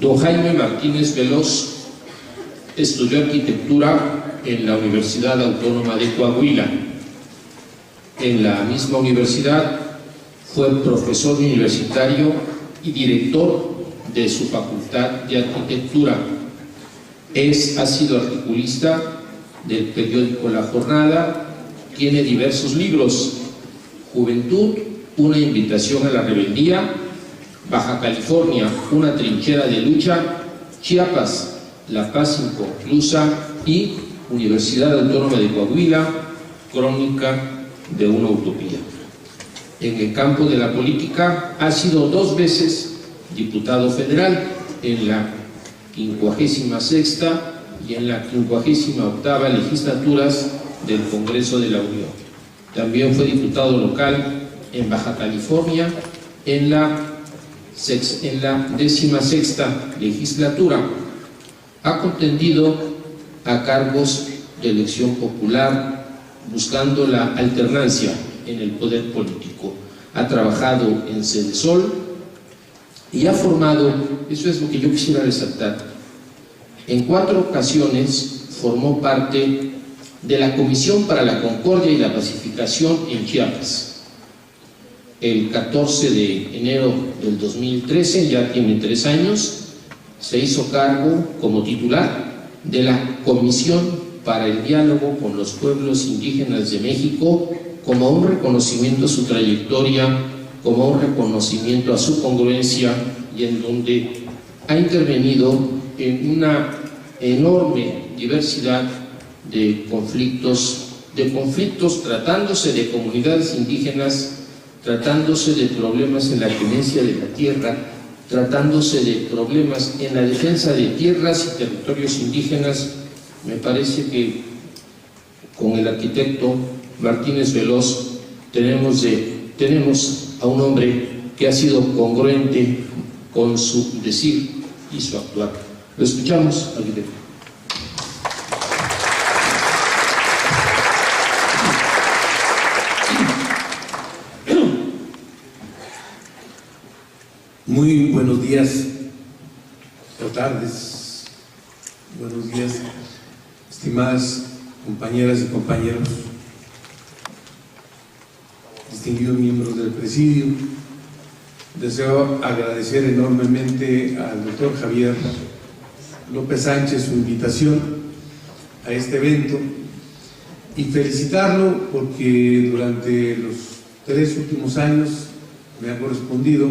Don Jaime Martínez Veloz estudió arquitectura en la Universidad Autónoma de Coahuila. En la misma universidad fue profesor universitario y director de su facultad de arquitectura. Ha sido articulista del periódico La Jornada, tiene diversos libros: Juventud, una invitación a la rebeldía; Baja California, una trinchera de lucha; Chiapas, la paz inconclusa; y Universidad Autónoma de Coahuila, crónica de una utopía. En el campo de la política ha sido 2 veces diputado federal, en la 56ª y en la 58ª legislaturas del Congreso de la Unión. También fue diputado local en Baja California en la 16ª legislatura. Ha contendido a cargos de elección popular buscando la alternancia en el poder político. Ha trabajado en Sedesol y ha formado, eso es lo que yo quisiera resaltar, en 4 ocasiones formó parte de la Comisión para la Concordia y la Pacificación en Chiapas. El 14 de enero del 2013, ya tiene 3 años, se hizo cargo como titular de la Comisión para el Diálogo con los Pueblos Indígenas de México, como un reconocimiento a su trayectoria, como un reconocimiento a su congruencia, y en donde ha intervenido en una enorme diversidad de conflictos, tratándose de comunidades indígenas, tratándose de problemas en la tenencia de la tierra, tratándose de problemas en la defensa de tierras y territorios indígenas. Me parece que con el arquitecto Martínez Veloz tenemos a un hombre que ha sido congruente con su decir y su actuar. Lo escuchamos, arquitecto. Muy buenos días o tardes. Buenos días, estimadas compañeras y compañeros, distinguidos miembros del presidio. Deseo agradecer enormemente al doctor Javier López Sánchez su invitación a este evento y felicitarlo porque durante los 3 últimos años me ha correspondido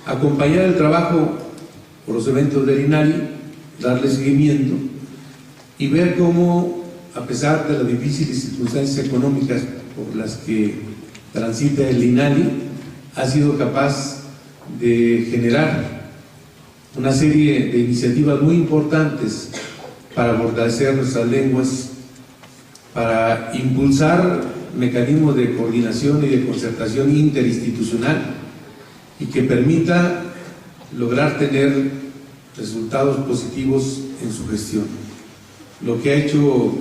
acompañar el trabajo por los eventos del INALI, darle seguimiento y ver cómo, a pesar de las difíciles circunstancias económicas por las que transita el INALI, ha sido capaz de generar una serie de iniciativas muy importantes para fortalecer nuestras lenguas, para impulsar mecanismos de coordinación y de concertación interinstitucional y que permita lograr tener resultados positivos en su gestión. Lo que ha hecho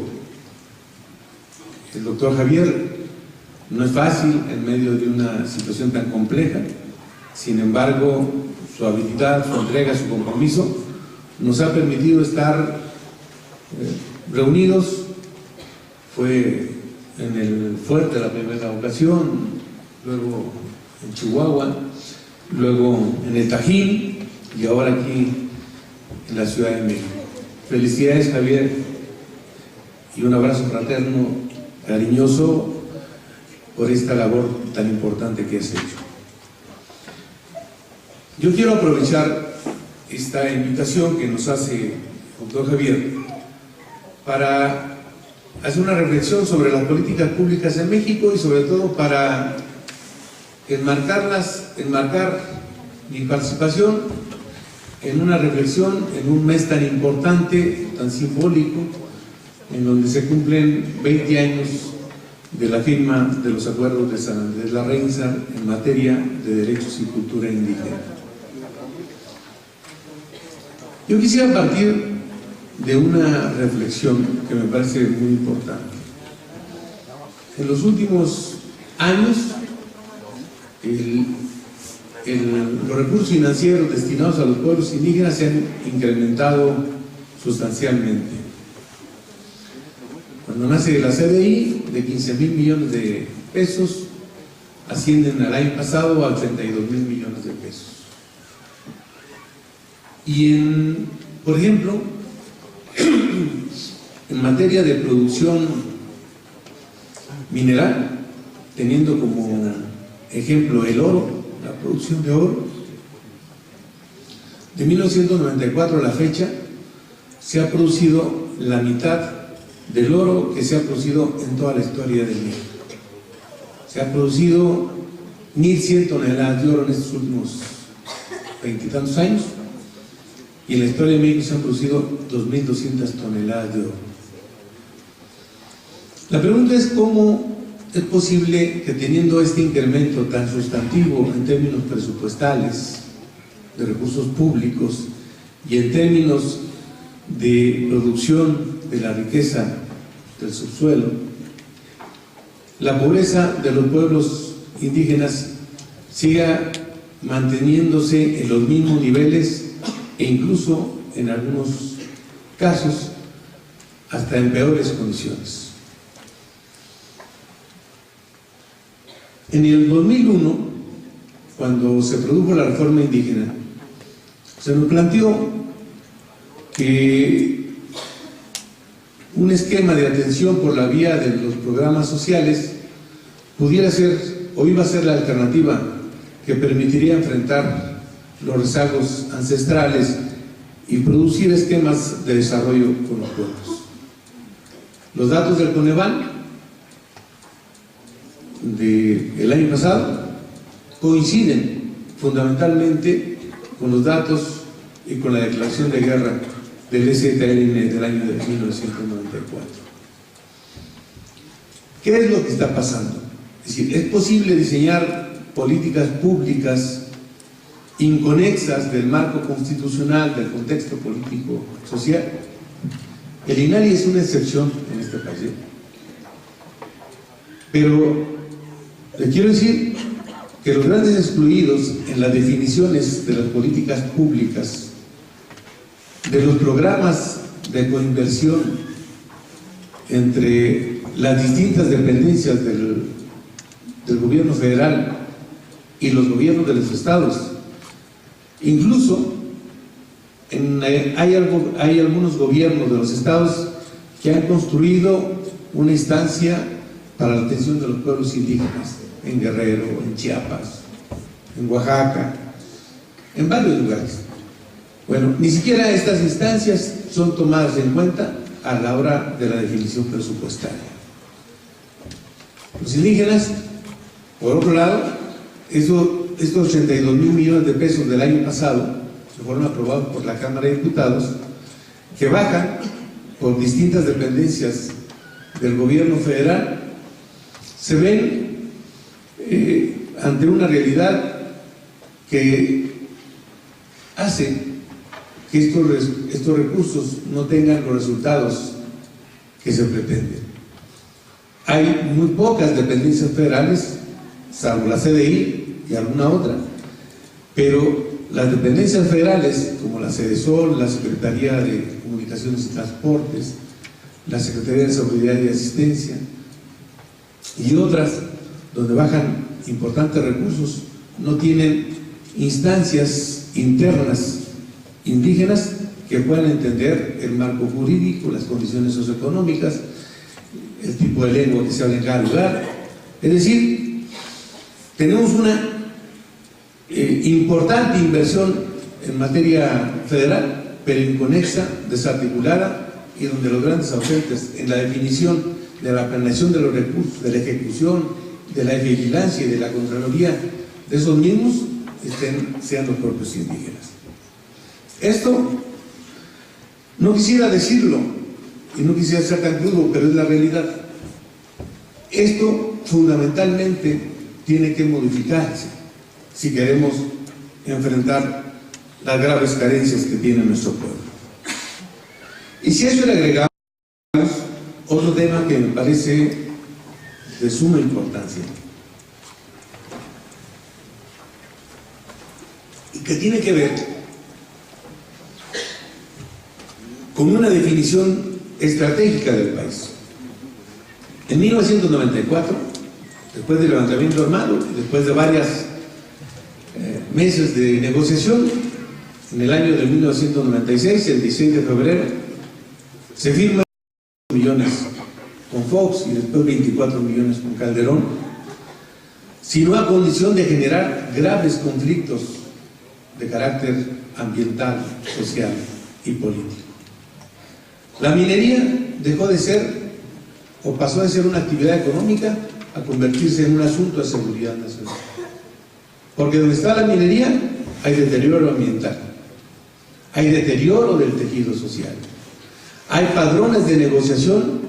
el doctor Javier no es fácil en medio de una situación tan compleja. Sin embargo, su habilidad, su entrega, su compromiso nos ha permitido estar reunidos. Fue en el Fuerte la primera ocasión, luego en Chihuahua, luego en el Tajín y ahora aquí en la Ciudad de México. Felicidades, Javier, y un abrazo fraterno, cariñoso, por esta labor tan importante que has hecho. Yo quiero aprovechar esta invitación que nos hace el doctor Javier para hacer una reflexión sobre las políticas públicas en México y sobre todo para enmarcar mi participación en una reflexión en un mes tan importante, tan simbólico, en donde se cumplen 20 años de la firma de los acuerdos de San Andrés Larraínzar en materia de derechos y cultura indígena. Yo quisiera partir de una reflexión que me parece muy importante. En los últimos años, el los recursos financieros destinados a los pueblos indígenas se han incrementado sustancialmente. Cuando nace la CDI, de 15,000 millones de pesos, ascienden al año pasado a 82,000 millones de pesos. Y por ejemplo, en materia de producción mineral, teniendo como ejemplo el oro, la producción de oro, de 1994 a la fecha se ha producido la mitad del oro que se ha producido en toda la historia de México. Se ha producido 1,100 toneladas de oro en estos últimos 20 y tantos años, y en la historia de México se han producido 2,200 toneladas de oro. La pregunta es cómo es posible que, teniendo este incremento tan sustantivo en términos presupuestales, de recursos públicos y en términos de producción de la riqueza del subsuelo, la pobreza de los pueblos indígenas siga manteniéndose en los mismos niveles e incluso en algunos casos hasta en peores condiciones. En el 2001, cuando se produjo la reforma indígena, se nos planteó que un esquema de atención por la vía de los programas sociales pudiera ser o iba a ser la alternativa que permitiría enfrentar los rezagos ancestrales y producir esquemas de desarrollo con los pueblos. Los datos del Coneval del año pasado coinciden fundamentalmente con los datos y con la declaración de guerra del EZLN del año de 1994. ¿Qué es lo que está pasando? Es decir, ¿es posible diseñar políticas públicas inconexas del marco constitucional, del contexto político social? El INALI es una excepción en este país, pero le quiero decir que los grandes excluidos en las definiciones de las políticas públicas, de los programas de coinversión entre las distintas dependencias del gobierno federal y los gobiernos de los estados, incluso hay algunos gobiernos de los estados que han construido una instancia para la atención de los pueblos indígenas, en Guerrero, en Chiapas, en Oaxaca, en varios lugares. Bueno, ni siquiera estas instancias son tomadas en cuenta a la hora de la definición presupuestaria. Los indígenas, por otro lado, estos 82,000 millones de pesos del año pasado, que fueron aprobados por la Cámara de Diputados, que bajan por distintas dependencias del gobierno federal, se ven ante una realidad que hace que estos recursos no tengan los resultados que se pretenden. Hay muy pocas dependencias federales, salvo la CDI y alguna otra, pero las dependencias federales, como la CDSOL, la Secretaría de Comunicaciones y Transportes, la Secretaría de Seguridad y Asistencia, y otras donde bajan importantes recursos, no tienen instancias internas indígenas que puedan entender el marco jurídico, las condiciones socioeconómicas, el tipo de lengua que se habla en cada lugar. Es decir, tenemos una importante inversión en materia federal, pero inconexa, desarticulada, y donde los grandes ausentes en la definición de la planeación de los recursos, de la ejecución, de la vigilancia y de la contraloría de esos mismos sean los propios indígenas. Esto no quisiera decirlo y no quisiera ser tan crudo, pero es la realidad. Esto fundamentalmente tiene que modificarse si queremos enfrentar las graves carencias que tiene nuestro pueblo. Y si a eso le agregamos otro tema que me parece de suma importancia: que tiene que ver con una definición estratégica del país. En 1994, después del levantamiento armado, después de varios meses de negociación, en el año de 1996, el 16 de febrero, se firman millones con Fox y después 24 millones con Calderón, sino a condición de generar graves conflictos de carácter ambiental, social y político. La minería dejó de ser, o pasó de ser una actividad económica, a convertirse en un asunto de seguridad nacional. Porque donde está la minería hay deterioro ambiental, hay deterioro del tejido social, hay padrones de negociación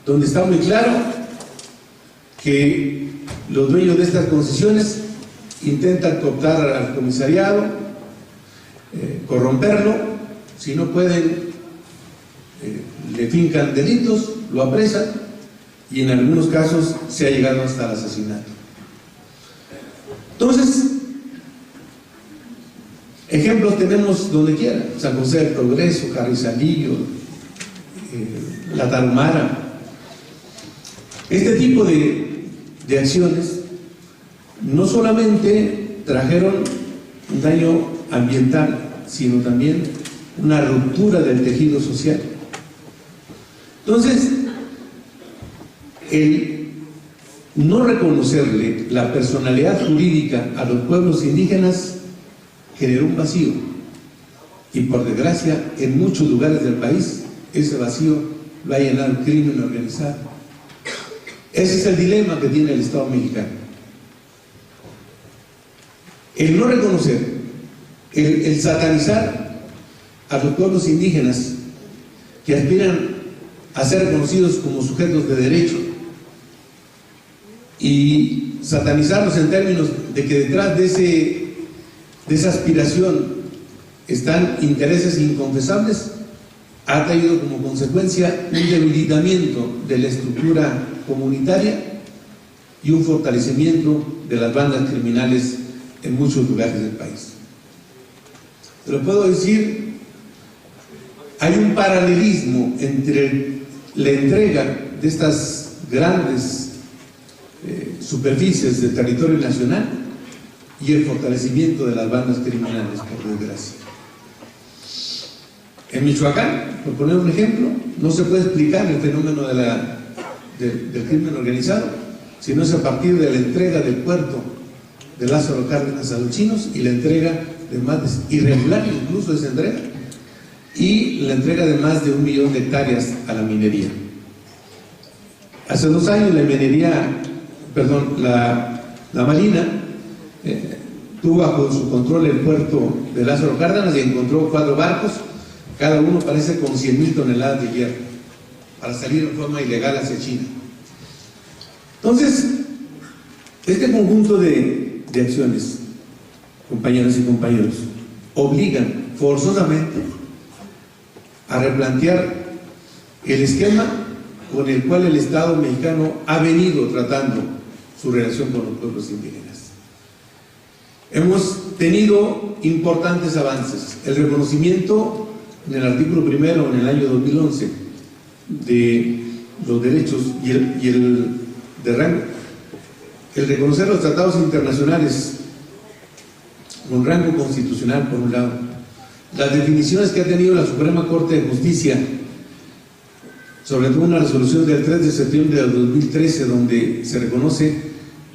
donde está muy claro que los dueños de estas concesiones intentan cooptar al comisariado, corromperlo, si no pueden, le fincan delitos, lo apresan y en algunos casos se ha llegado hasta el asesinato. Entonces, ejemplos tenemos donde quiera: San José del Progreso, Carrizalillo, La Tarahumara. Este tipo de acciones no solamente trajeron un daño ambiental, sino también una ruptura del tejido social. Entonces, el no reconocerle la personalidad jurídica a los pueblos indígenas generó un vacío, y por desgracia en muchos lugares del país ese vacío lo ha llenado el crimen organizado. Ese es el dilema que tiene el Estado mexicano: el no reconocer, el satanizar a los pueblos indígenas que aspiran a ser reconocidos como sujetos de derecho, y satanizarlos en términos de que detrás de esa aspiración están intereses inconfesables, ha traído como consecuencia un debilitamiento de la estructura comunitaria y un fortalecimiento de las bandas criminales en muchos lugares del país. Te lo puedo decir, hay un paralelismo entre la entrega de estas grandes superficies del territorio nacional y el fortalecimiento de las bandas criminales, por desgracia. En Michoacán, por poner un ejemplo, no se puede explicar el fenómeno del crimen organizado si no es a partir de la entrega del puerto de Lázaro Cárdenas a los chinos, y la entrega de más irregular incluso esa entrega, y la entrega de más de 1 millón de hectáreas a la minería. Hace 2 años la Marina tuvo bajo su control el puerto de Lázaro Cárdenas y encontró 4 barcos, cada uno parece con 100,000 toneladas de hierro, para salir en forma ilegal hacia China. Entonces, este conjunto de acciones, compañeras y compañeros, obligan forzosamente a replantear el esquema con el cual el Estado mexicano ha venido tratando su relación con los pueblos indígenas. Hemos tenido importantes avances. El reconocimiento en el artículo 1 en el año 2011 de los derechos y el reconocer los tratados internacionales con rango constitucional, por un lado, las definiciones que ha tenido la Suprema Corte de Justicia, sobre todo una resolución del 3 de septiembre del 2013, donde se reconoce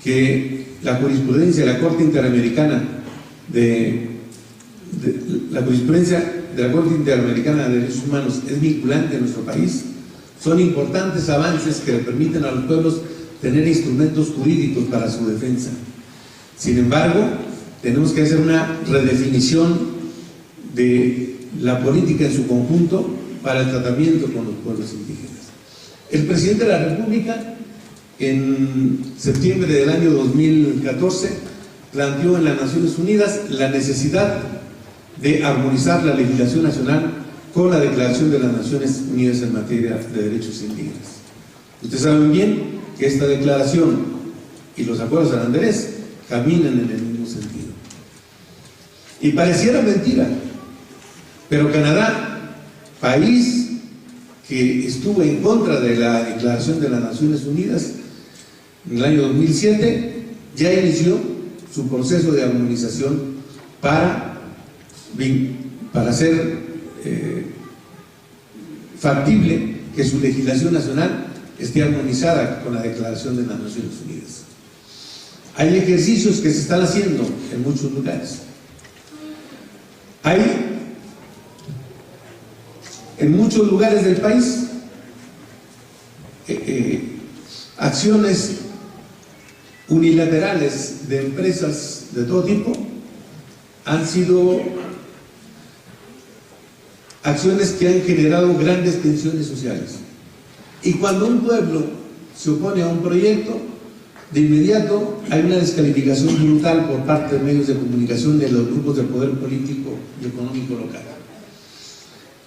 que la jurisprudencia de la Corte Interamericana de Derechos Humanos es vinculante en nuestro país. Son importantes avances que le permiten a los pueblos tener instrumentos jurídicos para su defensa. Sin embargo, tenemos que hacer una redefinición de la política en su conjunto para el tratamiento con los pueblos indígenas. El presidente de la República, en septiembre del año 2014, planteó en las Naciones Unidas la necesidad de armonizar la legislación nacional con la Declaración de las Naciones Unidas en materia de derechos indígenas. Ustedes saben bien que esta declaración y los acuerdos de San Andrés caminan en el mismo sentido. Y pareciera mentira, pero Canadá, país que estuvo en contra de la Declaración de las Naciones Unidas en el año 2007, ya inició su proceso de armonización para hacer factible que su legislación nacional esté armonizada con la Declaración de las Naciones Unidas. Hay ejercicios que se están haciendo en muchos lugares. Hay en muchos lugares del país acciones unilaterales de empresas de todo tipo. Han sido acciones que han generado grandes tensiones sociales. Y cuando un pueblo se opone a un proyecto, de inmediato hay una descalificación brutal por parte de medios de comunicación de los grupos de poder político y económico local.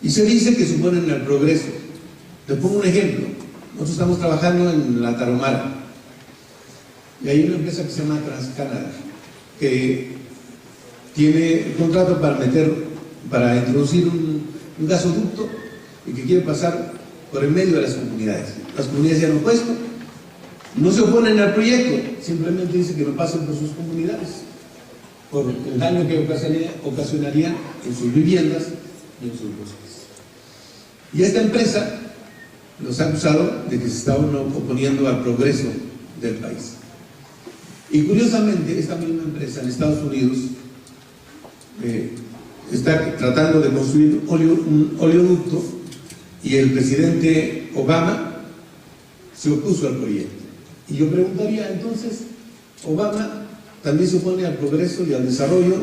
Y se dice que suponen el progreso. Les pongo un ejemplo. Nosotros estamos trabajando en la Tarahumara y hay una empresa que se llama TransCanada que tiene un contrato para introducir un gasoducto y que quiere pasar por el medio de las comunidades. Las comunidades se han opuesto, no se oponen al proyecto, simplemente dicen que no pasen por sus comunidades, por el daño que ocasionarían en sus viviendas y en sus bosques. Y esta empresa los ha acusado de que se está oponiendo al progreso del país. Y curiosamente, esta misma empresa en Estados Unidos está tratando de construir un oleoducto y el presidente Obama se opuso al proyecto. Y yo preguntaría, entonces, Obama también se opone al progreso y al desarrollo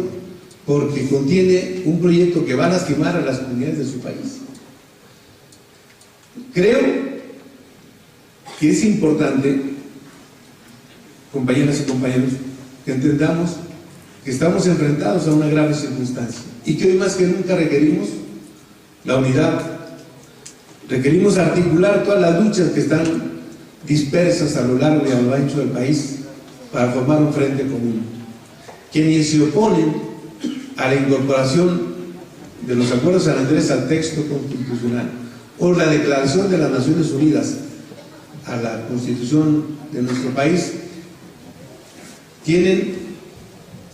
porque contiene un proyecto que va a lastimar a las comunidades de su país. Creo que es importante, compañeras y compañeros, que entendamos que estamos enfrentados a una grave circunstancia y que hoy más que nunca requerimos la unidad, requerimos articular todas las luchas que están dispersas a lo largo y a lo ancho del país para formar un frente común. Quienes se oponen a la incorporación de los acuerdos de San Andrés al texto constitucional o la Declaración de las Naciones Unidas a la Constitución de nuestro país tienen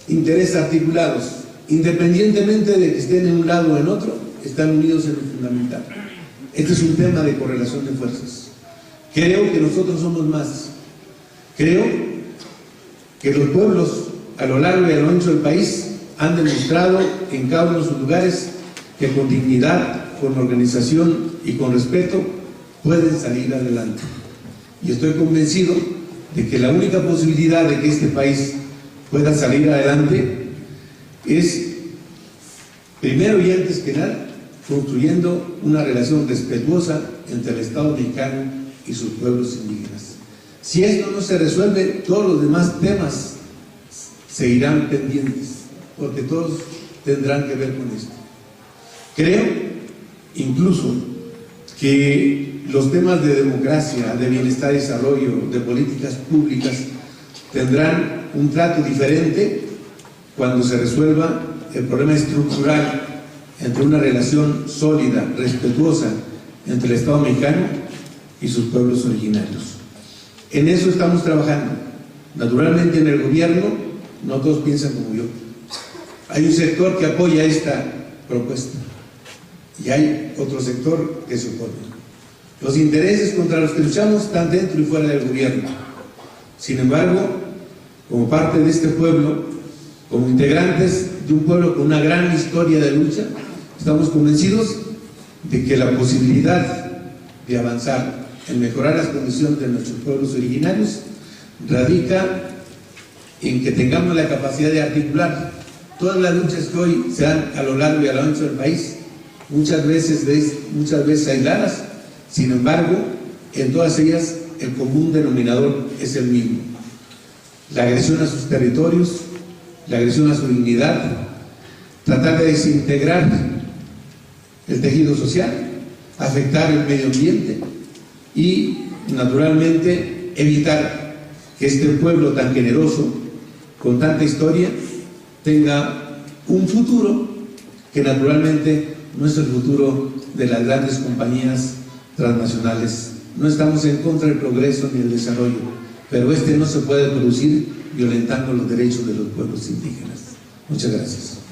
intereses articulados, independientemente de que estén en un lado o en otro, están unidos en lo fundamental. Este es un tema de correlación de fuerzas. Creo que nosotros somos más. Creo que los pueblos a lo largo y a lo ancho del país han demostrado en cada uno de sus lugares que con dignidad, con organización y con respeto pueden salir adelante. Y estoy convencido de que la única posibilidad de que este país pueda salir adelante es, primero y antes que nada, construyendo una relación respetuosa entre el Estado mexicano y sus pueblos indígenas. Si esto no se resuelve, todos los demás temas seguirán pendientes, porque todos tendrán que ver con esto. Creo, incluso, que los temas de democracia, de bienestar y desarrollo, de políticas públicas, tendrán un trato diferente cuando se resuelva el problema estructural entre una relación sólida, respetuosa entre el Estado mexicano y sus pueblos originarios. En eso estamos trabajando. Naturalmente en el gobierno no todos piensan como yo. Hay un sector que apoya esta propuesta y hay otro sector que se opone. Los intereses contra los que luchamos están dentro y fuera del gobierno. Sin embargo, como parte de este pueblo, como integrantes de un pueblo con una gran historia de lucha, estamos convencidos de que la posibilidad de avanzar en mejorar las condiciones de nuestros pueblos originarios radica en que tengamos la capacidad de articular todas las luchas que hoy se dan a lo largo y a lo ancho del país, muchas veces aisladas. Sin embargo, en todas ellas el común denominador es el mismo: la agresión a sus territorios, la agresión a su dignidad, tratar de desintegrar el tejido social, afectar el medio ambiente y, naturalmente, evitar que este pueblo tan generoso, con tanta historia, tenga un futuro que naturalmente no es el futuro de las grandes compañías transnacionales. No estamos en contra del progreso ni el desarrollo, pero este no se puede producir violentando los derechos de los pueblos indígenas. Muchas gracias.